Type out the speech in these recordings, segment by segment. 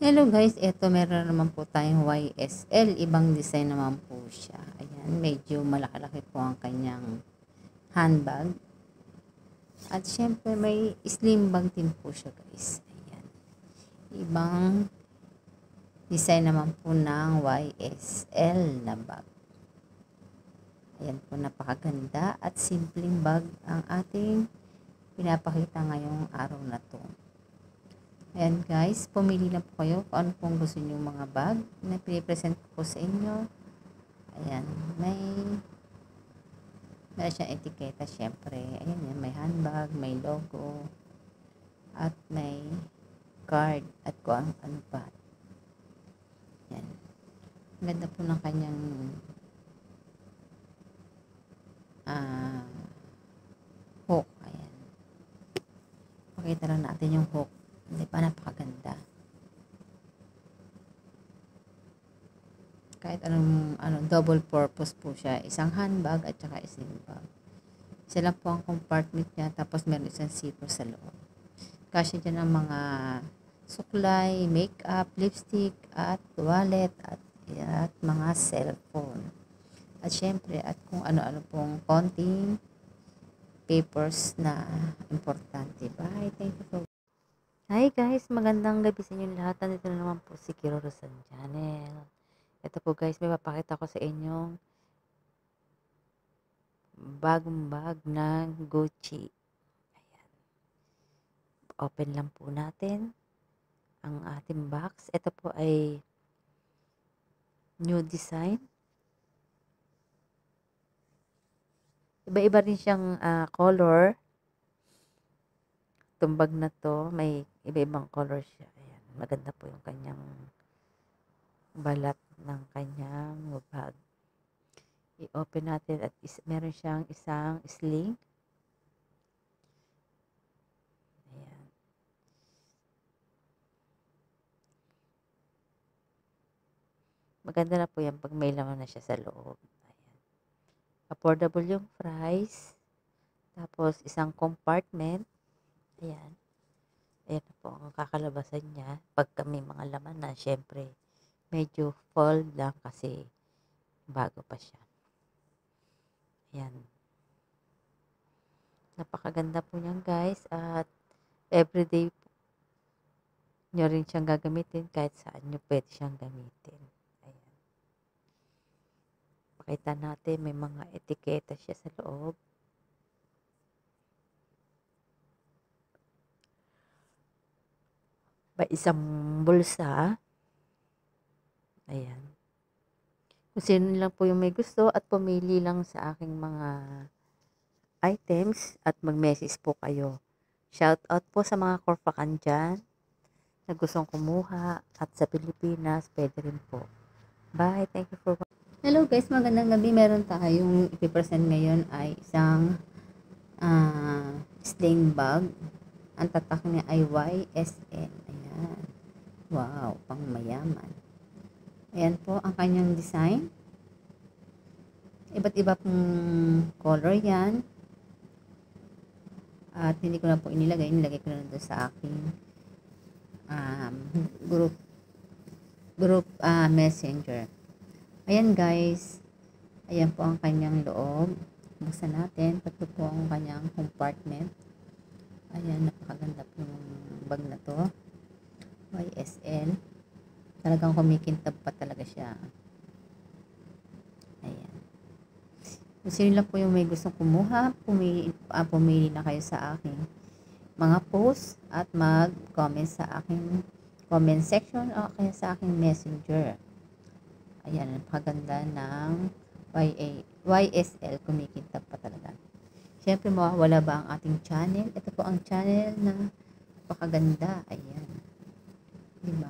Hello guys, eto meron naman po tayong YSL, ibang design naman po siya. Ayan, medyo malaki-laki po ang kanyang handbag. At syempre may slim bag din po siya guys. Ayan, ibang design naman po ng YSL na bag. Ayan po, napakaganda at simpleng bag ang ating pinapakita ngayong araw na to. Ayan guys, pumili na po kayo kung ano pong gusto nyo mga bag na pinipresent ko po sa inyo. Ayan, meron siyang etiketa syempre. Ayan yan, may handbag, may logo, at may card, at kung ano pa. Ayan, ganda po ng kanyang hook. Ayan, pakita lang natin yung hook. Hindi pa, napakaganda. Kahit anong double purpose po siya. Isang handbag at saka isang bag. Isa lang po ang compartment niya, tapos meron isang zipper sa loob. Kasi dyan ang mga suklay, makeup, lipstick, at wallet, at mga cellphone. At syempre, at kung ano-ano pong konting papers na importante. Bye. Thank you for. Hi guys, magandang gabi sa inyo lahat. Nandito na naman po si Kiro Rosan Channel. Ito po guys, may papakita ko sa inyong bagong bag ng Gucci. Ayan. Open lang po natin ang ating box. Ito po ay new design. Iba-iba rin siyang color. Itong bag na to, may iba-ibang color siya. Ayan. Maganda po yung kanyang balat ng kanyang bag. I-open natin at meron siyang isang sling. Ayan. Maganda na po yan pag may laman na siya sa loob. Ayan. Affordable yung price. Tapos isang compartment. Ayan. Ayan na po ang kakalabasan niya. Pagka may mga laman na, syempre, medyo fold lang kasi bago pa siya. Ayan. Napakaganda po niyan guys. At everyday nyo rin siyang gagamitin. Kahit saan nyo pwede siyang gamitin. Ayan. Pakita natin, may mga etiketa siya sa loob. Isang bulsa. Ayan. Kung sino lang po yung may gusto at pumili lang sa aking mga items at mag-message po kayo. Shout out po sa mga korpakan dyan na gustong kumuha at sa Pilipinas, pwede rin po. Bye. Thank you for watching. Hello guys, magandang gabi. Meron tayong ipipresent ngayon ay isang sling bag. Ang tatak niya ay YSL. Ayan. Wow, pang mayaman. Ayan po ang kanyang design. Iba't iba pong color yan. At hindi ko na po inilagay ko na doon sa aking group messenger. Ayan guys. Ayan po ang kanyang loob. Buksan natin. Ito po ang kanyang compartment. Ayan, napakaganda po yung bag na to. YSL. Talagang kumikintab pa talaga siya. Ayan. Kung sino lang po yung may gustong kumuha, pumili na kayo sa akin mga post at mag-comment sa aking comment section o kaya sa aking messenger. Ayan, napakaganda ng YSL. Kumikintab pa talaga. Siyempre, mawawala ba ang ating channel? Ito po ang channel na napakaganda. Ayan. Diba?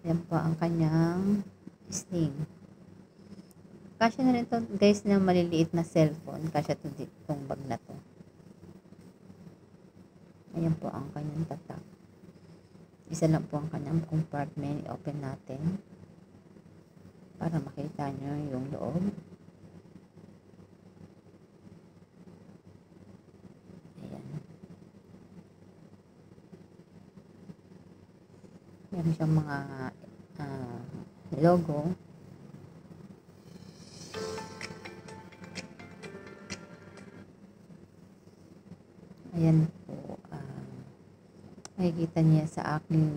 Ayan po ang kanyang sling. Kasya na rin to guys na maliliit na cellphone. Kasya to ditong bag na to. Ayan po ang kanyang tatak. Isa lang po ang kanyang compartment. I-open natin para makita nyo yung loob. Ayan. Meron siyang mga logo. Ayan po. Makikita niya sa aking